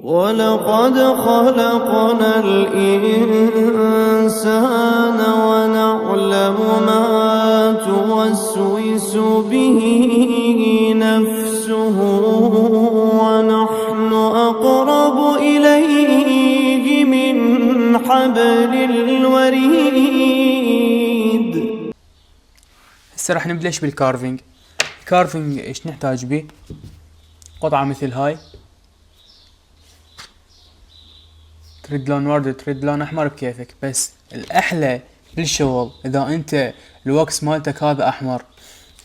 ولقد خلقنا الإنسان ونعلم ما توسوس به نفسه ونحن أقرب إليه من حبل الوريد. هسه راح نبلش بالكارفينج. الكارفينج ايش نحتاج بيه؟ قطعة مثل هاي، تريد لون ورد تريد لون احمر بكيفك، بس الاحلى بالشغل اذا انت الوكس مالتك هذا احمر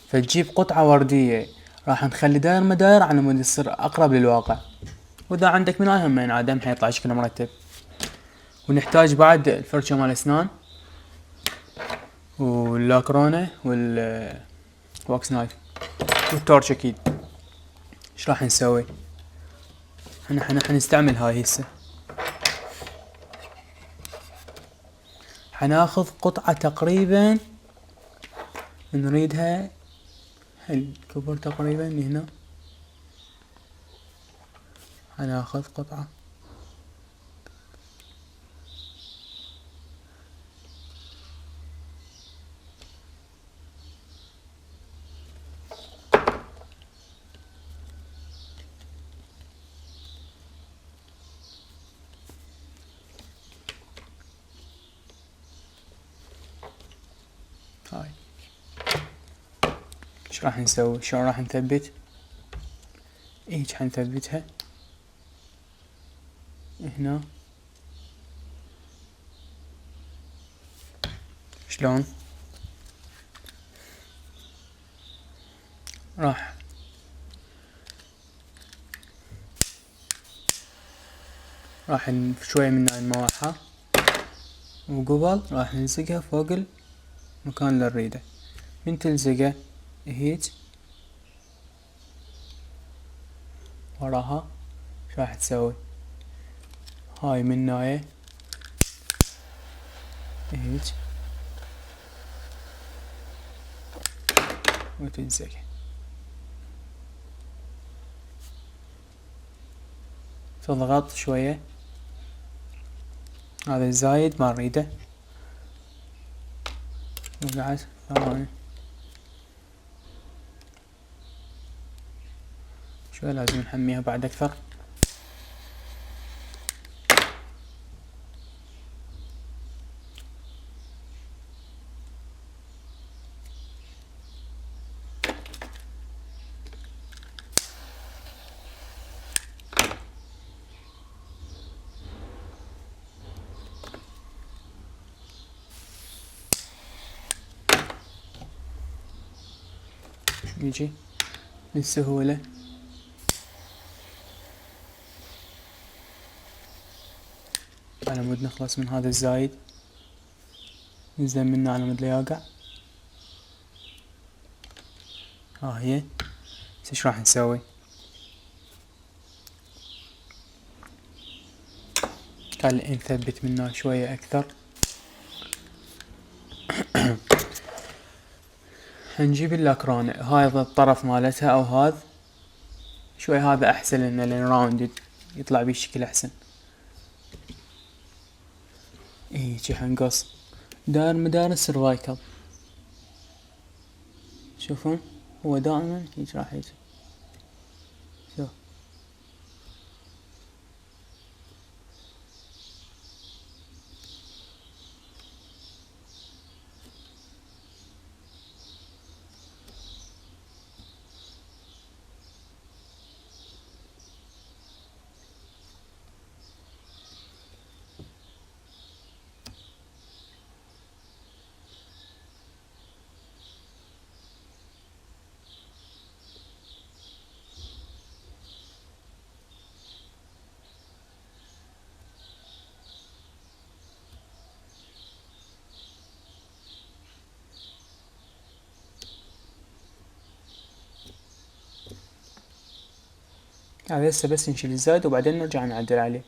فتجيب قطعة وردية، راح نخلي داير مداير على مود يصير اقرب للواقع، واذا عندك من هاي هم ينعدم حيطلع شكله مرتب. ونحتاج بعد الفرشة مال اسنان واللاكرونة والواكس نايف والتورش اكيد. ايش راح نسوي؟ احنا حنستعمل هاي هسه، حناخذ قطعة تقريبا نريدها هالكبر تقريبا هنا، حناخذ قطعة هاي. ايش راح نسوي؟ شلون راح نثبت؟ هيج حنثبتها هنا. شلون؟ راح شوية من هاي المواحة، وقبل راح نلزقها فوق المكان اللي نريده. من تلزقه هيج وراها ايش راح تسوي؟ هاي من ناية هيج وتلزقه، تضغط شوية، هذا الزايد ما نريده، وقعد ثواني شوية لازم نحميها بعد أكثر. يجي للسهولة على مود نخلص من هذا الزايد، نزل منه على مود لا يقع. ها هي. ايش راح نسوي؟ خلي نثبت منه شوية أكثر. هنجيب اللاكرونة هاي الطرف مالتها أو هذا شوي، هذا أحسن لأن راوند يطلع بيه الشكل أحسن. هيجي حنقص داير مدار السيرفايكل، شوفون هو دائما هيج راح يجي. شوف هذا هسه بس نشيل الزايد وبعدين نرجع نعدل عليه.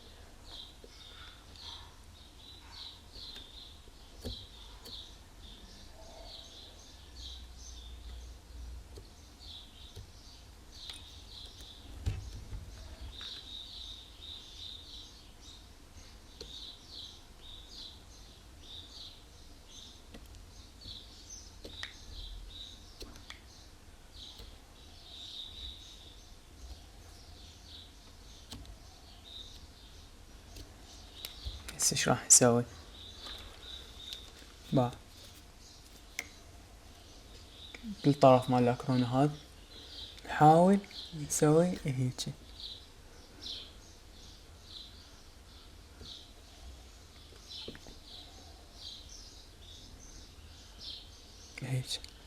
هسه ايش راح نسوي؟ با بالطرف مال الاكرونة هذا نحاول نسوي هيجي. هيك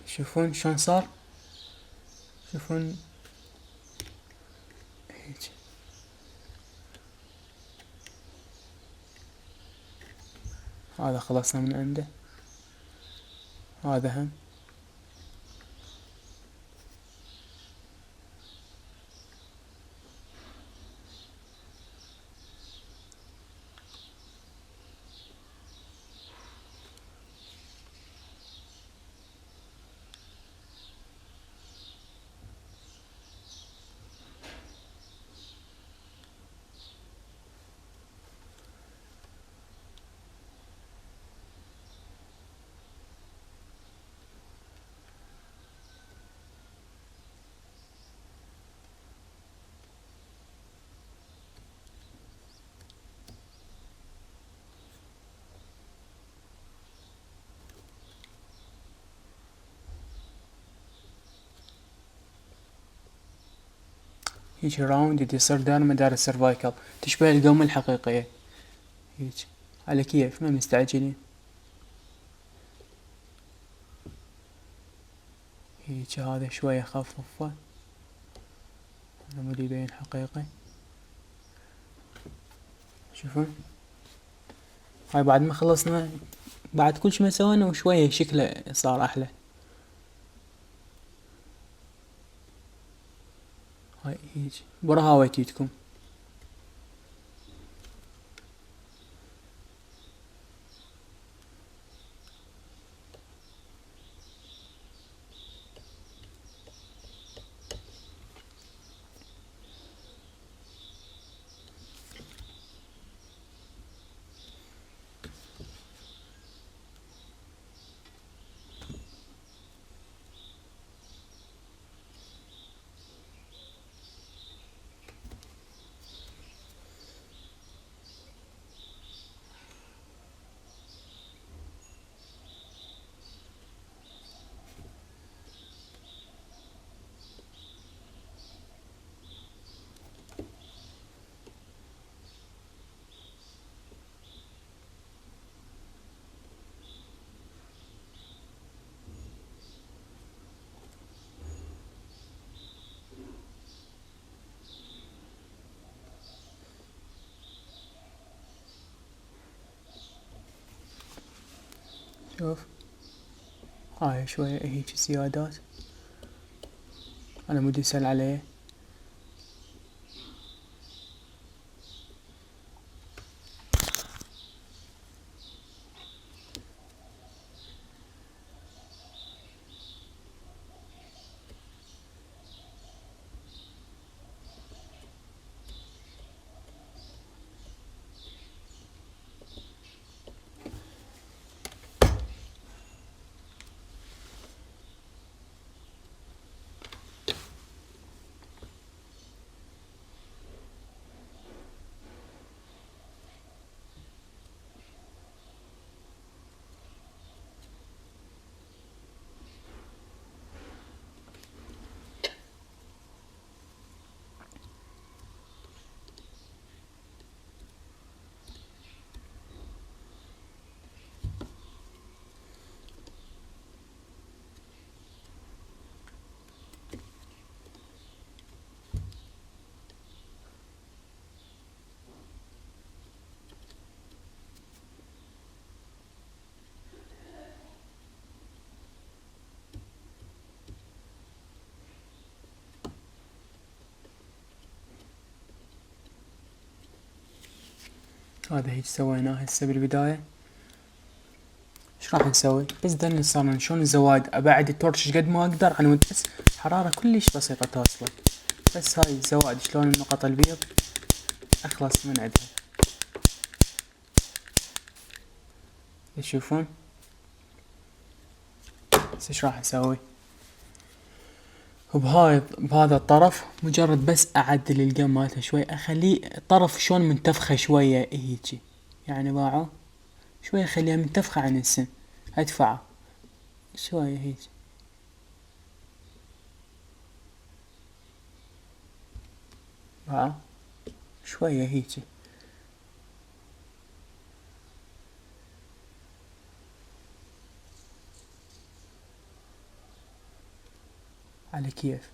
شوفون شلون صار، شوفون هيك. هذا خلصنا من عنده، هذا هم. هيجي راوند يصير دائما مدار السيرفايكل، تشبه القومة الحقيقية هيك. على كيف ما مستعجلين هيك. هذا شوية خففه، هذا مو يبين حقيقي. شوفون هاي بعد ما خلصنا، بعد كل شي ما سوينا وشوية شكله صار احلى. هاي هيك برا هاويتيتكم. شوف هاي شوية هيك زيادات، انا مودي يسأل عليه. هذا هيك سويناه هسه بالبداية. ايش راح نسوي؟ بس دلني صار شلون الزوايد ابعد التورش قد ما اقدر عن ود، بس حرارة كلش بسيطة توصله. بس هاي الزوائد شلون النقط البيض اخلص من عندها. تشوفون بس ايش راح اسوي؟ بهذا الطرف مجرد بس اعدل القم مالته شوي، اخليه طرف شلون منتفخه شوية هيجي يعني باعوا شوية، خليها منتفخة عن السن، ادفعه شوية هيك. باعوا شوية هيك. على كيف.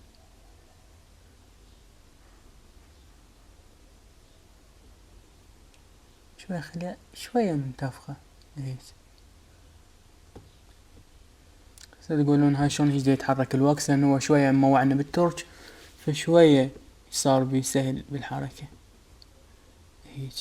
شوية خليها شوية منتفخة هيك. هسه تقولون هاي شلون هيك يتحرك الوكس، لأنه هو شوية موعنا بالتورش، فشوية صار بيسهل بالحركة هيك.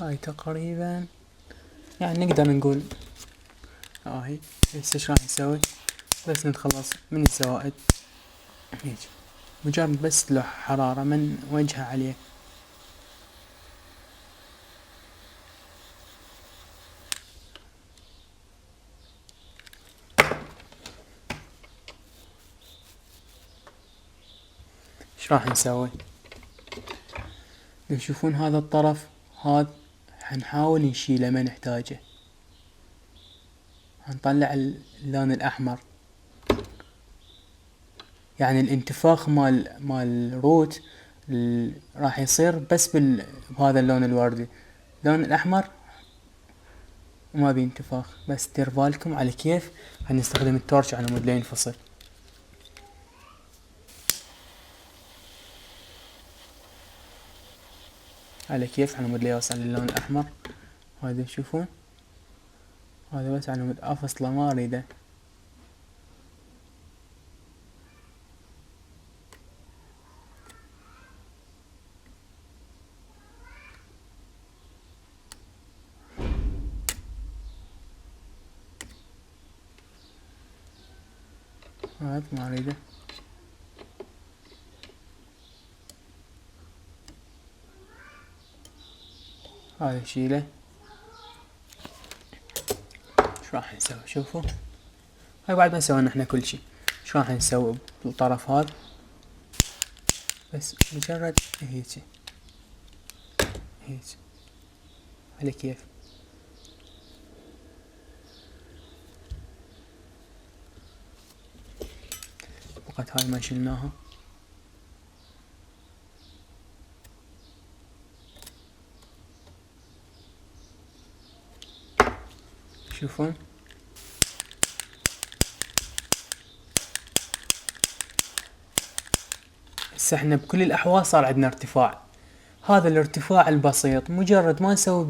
هاي تقريبا يعني نقدر نقول هاي. هسه ايش راح نسوي؟ بس نتخلص من الزوائد هيك، مجرد بس له حرارة من وجهها عليه. ايش راح نسوي؟ تشوفون هذا الطرف هذا حنحاول نشيله ما نحتاجه، هنطلع اللون الأحمر، يعني الانتفاخ مال روت راح يصير بس بهذا اللون الوردي. اللون الأحمر ما بينتفاخ، بس دير بالكم على كيف هنستخدم التورش على مود لا ينفصل. على كيف على مود لا يوصل للون الأحمر. هذا تشوفون، هذا بس على مود أفصله ما أريده. هذا ما أريده. هذا شيله. ايش راح نسوي؟ شوفوا هاي بعد ما سوينا احنا كل شي. ايش راح نسوي بالطرف هذا؟ بس مجرد هيك هيك على كيف. فقط هاي ما شلناها. شوفون هسه احنا بكل الاحوال صار عندنا ارتفاع. هذا الارتفاع البسيط مجرد ما نسوي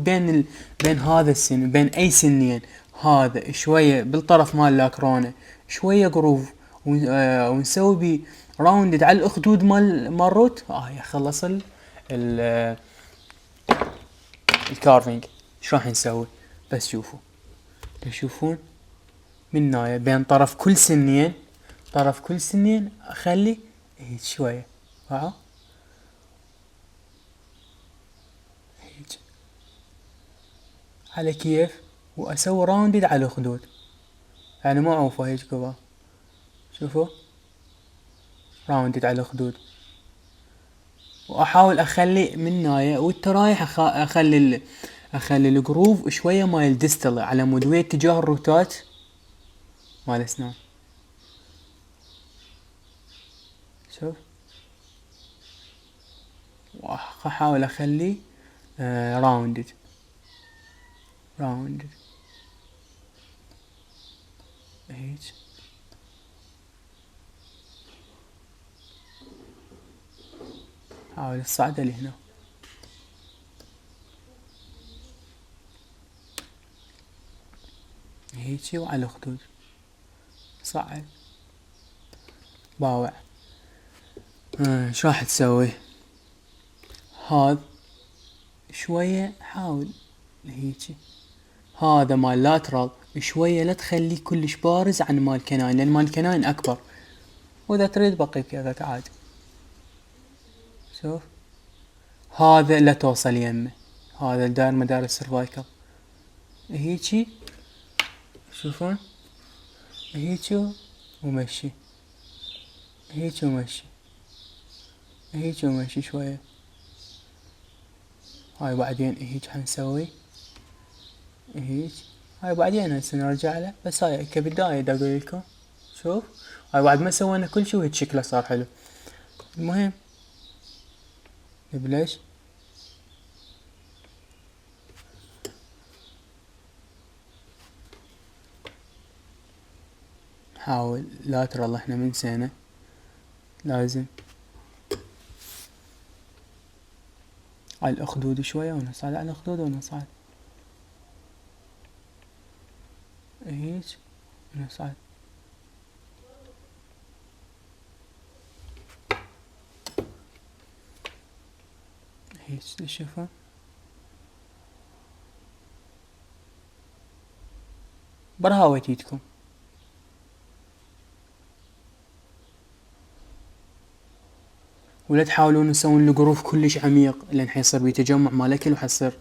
بين هذا السن وبين اي سنين، هذا شوية بالطرف مال لاكرونة شوية جروف، ونسوي بي راوندد على الاخدود مال روت، خلص الكارفينج. ايش راح نسوي؟ بس شوفوا، تشوفون من ناية بين طرف كل سنين، طرف كل سنين اخلي هيك شوية هيك على كيف، واسوي راوندد على الخدود، يعني مو عوفة هيك كبا. شوفوا راوندد على الخدود، واحاول اخلي من ناية والترايح اخلي الجروف شوية مال ديستل على مود ويا اتجاه الروتات مال اسنان. شوف واحاول اخلي راوندد هيك. حاول الصعدة لهنا. هيجي وعلى الخدود صعد باوع. ايش راح تسوي؟ هذا شوية حاول هيجي، هذا مال لاترال شوية لا تخليه كلش بارز عن مال كناين، لان مال كناين اكبر، واذا تريد بقي كذا عادي. شوف هذا لا توصل يمه، هذا داير مدار السيرفايكل هيجي، شوفون هيجي ومشي، هيجي ومشي، هيجي ومشي شوية. هاي بعدين هيج حنسوي هيج، هاي بعدين هسه نرجع له، بس هاي كبداية دا اقول لكم. شوف هاي بعد ما سوينا كل شي وهيج شكله صار حلو. المهم نبلش حاول لاترال، احنا من سنة لازم على الأخدود شوية ونصعد على الأخدود ونصعد هيج ونصعد هيج. تشوفون برهاوة ايدكم. ولا تحاولون تسوون الجروف كلش عميق لان حيصير بيه تجمع مال اكل وحيصير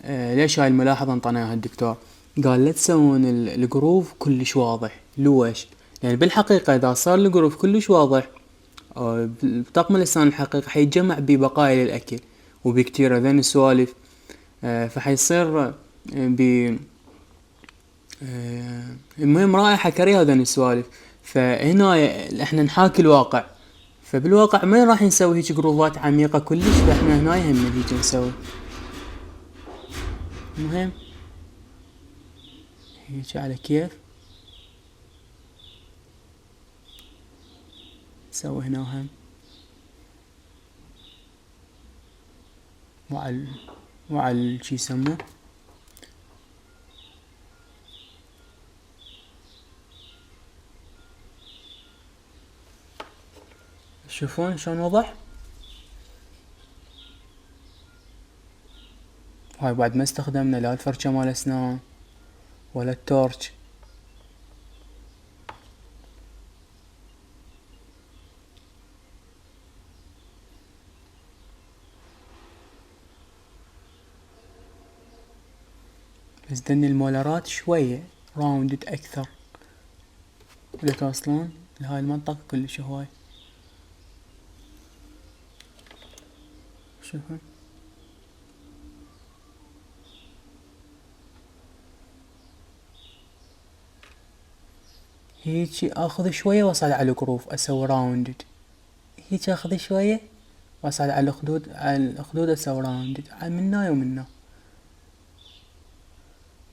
ليش هاي الملاحظة انطانا اياها الدكتور؟ قال لا تسوون الجروف كلش واضح. لويش؟ يعني بالحقيقة اذا صار الجروف كلش واضح بطقم اللسان الحقيقي حيتجمع ببقايا للاكل وبكتير ذين السوالف، فحيصير المهم رائحة كريهة ذين السوالف. فهنا احنا نحاكي الواقع، فبالواقع ما راح نسوي هيك جروفات عميقة كلش، فاحنا هنا هم هيك نسوي. المهم هيك على كيف نسوي هنا هم وعلى شي يسموه شوفون شلون وضح. هاي بعد ما استخدمنا لا الفرشة مال اسنان ولا التورش. بس دني المولارات شوية راوندد اكثر، ولا توصلون لهاي المنطقة كلش هواي. شوفون هيجي اخذ شوية واصعد على الجروف اسوي راوندد، هيجي اخذ شوية واصعد على الخدود، على الخدود اسوي راوندد من هنا ومن هنا.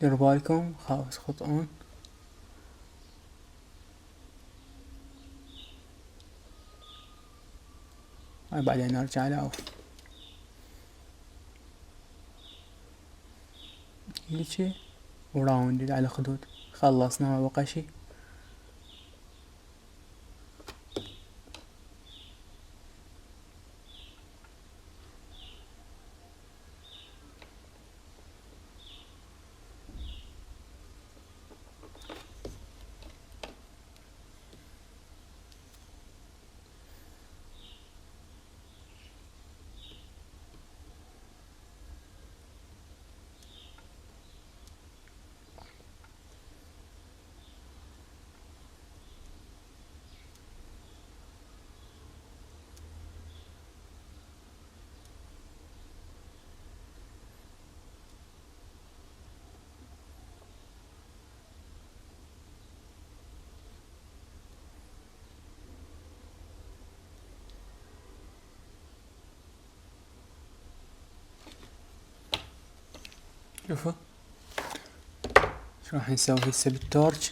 ديروا بالكم خاوس خطئون. هاي بعدين نرجع لعوف هيجي وراوندد على الخدود. خلصنا ما بقى شي. شوفوا شو راح نسوي هسه بالتورج.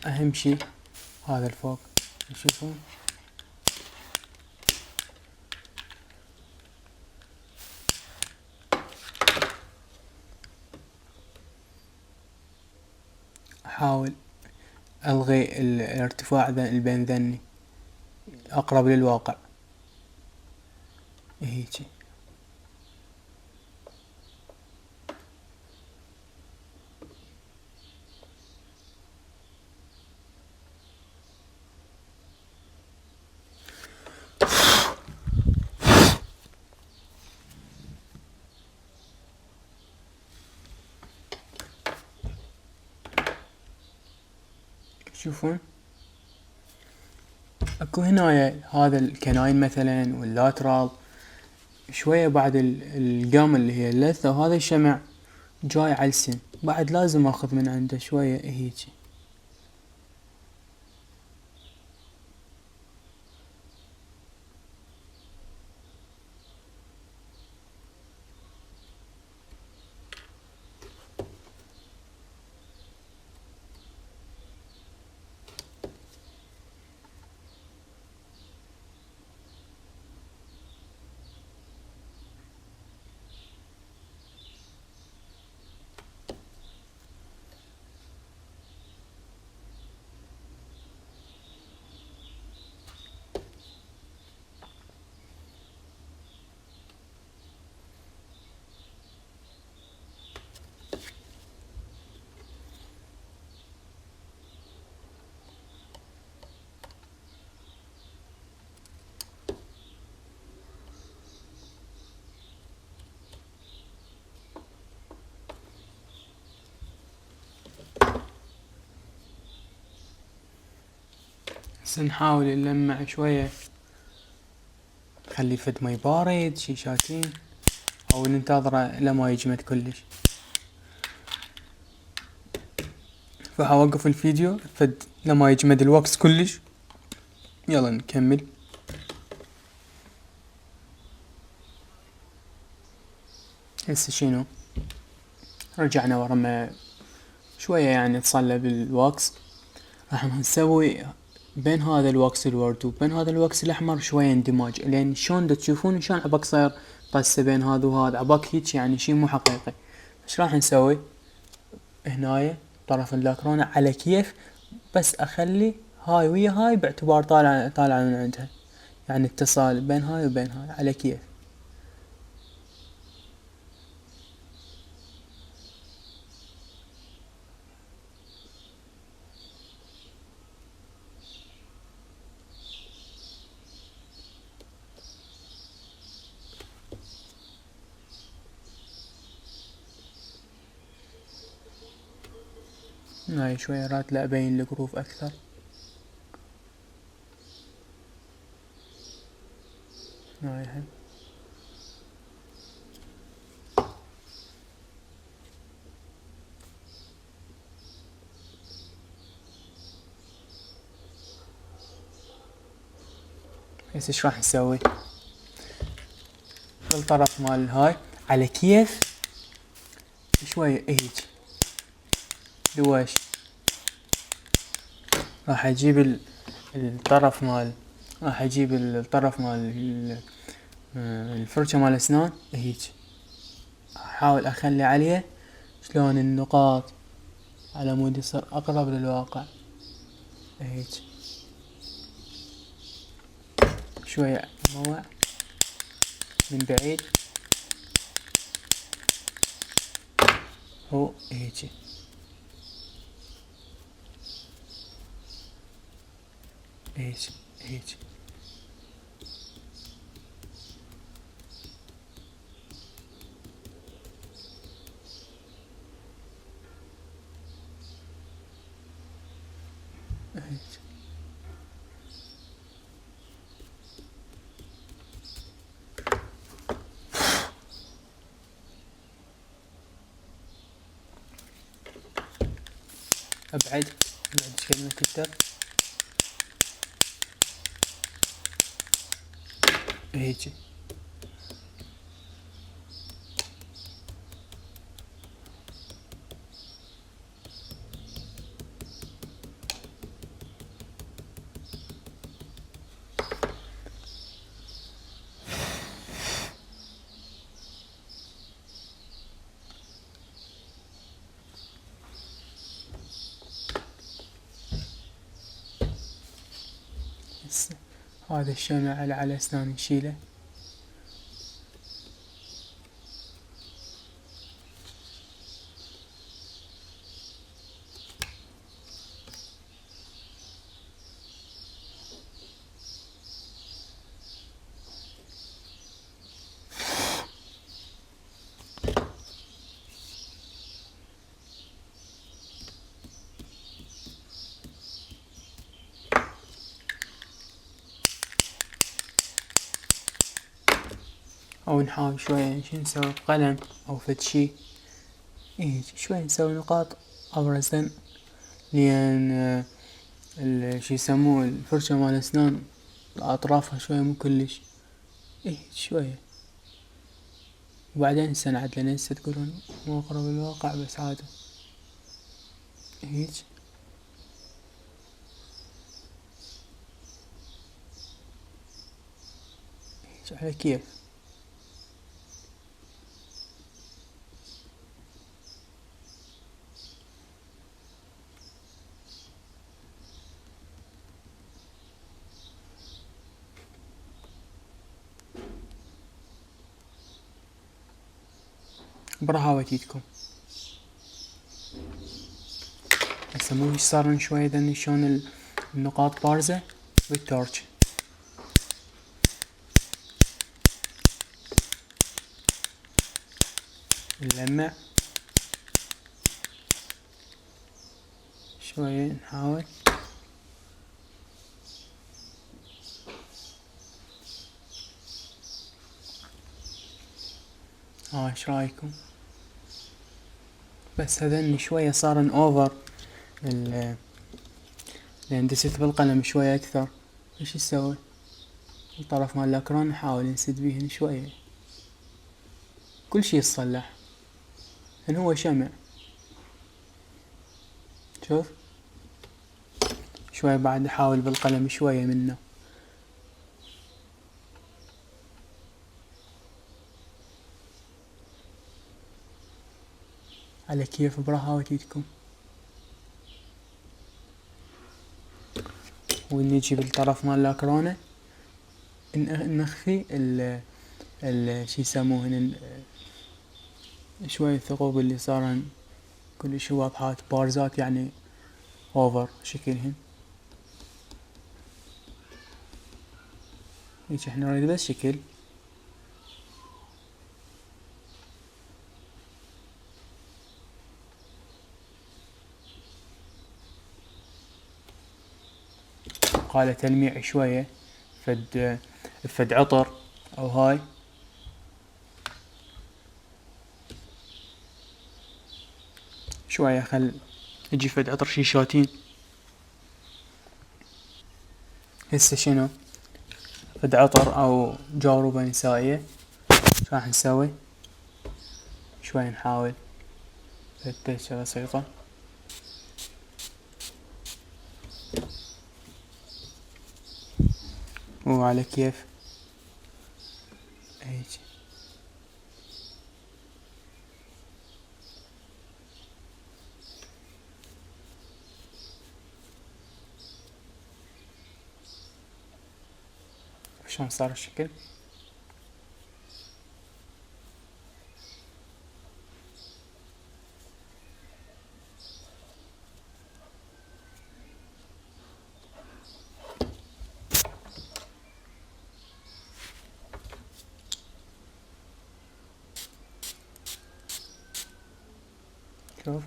اهم شي هذا الفوق، تشوفون احاول الغي الارتفاع بين ذني اقرب للواقع هيجي. تشوفون اكو هنا هذا الكناين مثلا واللاترال شوية بعد القام اللي هي اللثة، وهذا الشمع جاي على السن بعد لازم اخذ من عنده شوية هيجي. هسه نحاول نلمع شوية، نخلي فد ماي بارد شي شاتين، او ننتظره لما يجمد كلش. فحوقف الفيديو فد لما يجمد الوكس كلش. يلا نكمل. هسه شنو رجعنا ورا ما شوية يعني تصلب الوكس، راح نسوي بين هذا الوكس الورد وبين هذا الوكس الاحمر شوية اندماج، لان شلون دا تشوفون شلون عباك صاير طسة بين هذا وهذا، عباك هيك يعني شي مو حقيقي. ايش راح نسوي هنايا طرف اللاكرونة على كيف، بس اخلي هاي ويا هاي باعتبار طالع من عندها، يعني اتصال بين هاي وبين هاي على كيف. هاي شوية راتلة ابين الجروف اكثر. هاي هم هسه ايش راح نسوي بالطرف مال هاي على كيف شوية هيك لواش. راح اجيب الطرف مال راح اجيب الطرف مال الفرشة مال اسنان هيك، احاول اخلي عليه شلون النقاط على مود يصير اقرب للواقع هيك. شوية موع من بعيد هو هيك. هيك هيك هيك. ابعد كلمة كتر هيك. هذا الشمع اللي على أسناني نشيله. أو نحاول شوية شي نسوي بقلم أو فد شي، شوية نسوي نقاط أبرزن، لأن شي يسموه الفرشة مال أسنان أطرافها شوية مو كلش، شوية. وبعدين هسه نعدله، هسه تقولون مو أقرب الواقع بس عادي هيج. على كيف. برهاوة ايدكم. هسه مو صار شوية ذني شلون النقاط بارزة بالتورش. نلمع شوية، نحاول. ايش رايكم؟ بس هذني شوية صارن اوفر لان دست بالقلم شوية اكثر. ايش نسوي؟ الطرف مال الاكران نحاول نسد بيهن شوية، كل شي يتصلح، ان هو شمع. شوف شوية بعد نحاول بالقلم شوية منه. على كيف برهاوة ايدكم. ونجي بالطرف مال الاكرانة نخفي شي يسموهن شوية الثقوب اللي صارن كلش واضحات بارزات، يعني اوفر شكلهن. هيك احنا نريد بس شكل. قال تلميع شوية، فد عطر او هاي. شوية خل يجي فد عطر شيشاتين. هسه شنو؟ فد عطر او جاروبة نسائية. شو راح نسوي؟ شوية نحاول فتشة بسيطة. وعلى كيف هيك. شلون صار الشكل؟ شوف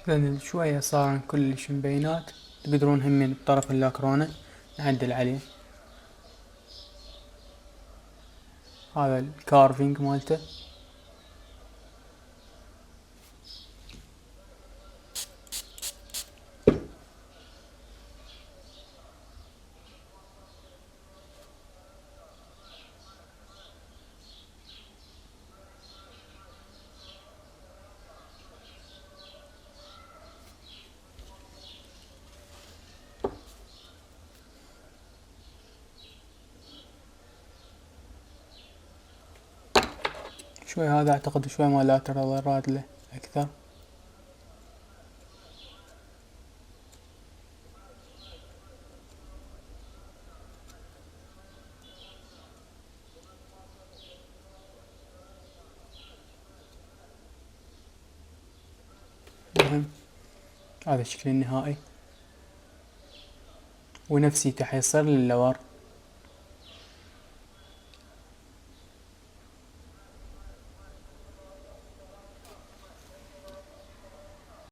لأن شوية صار كلش مبينات، تقدرون همين بطرف اللاكرونة نعدل عليه. هذا الكارفينج مالته. شوي هذا اعتقد شوي ما لاترالات له اكثر. المهم هذا الشكل النهائي، ونفسي تحيصير للور.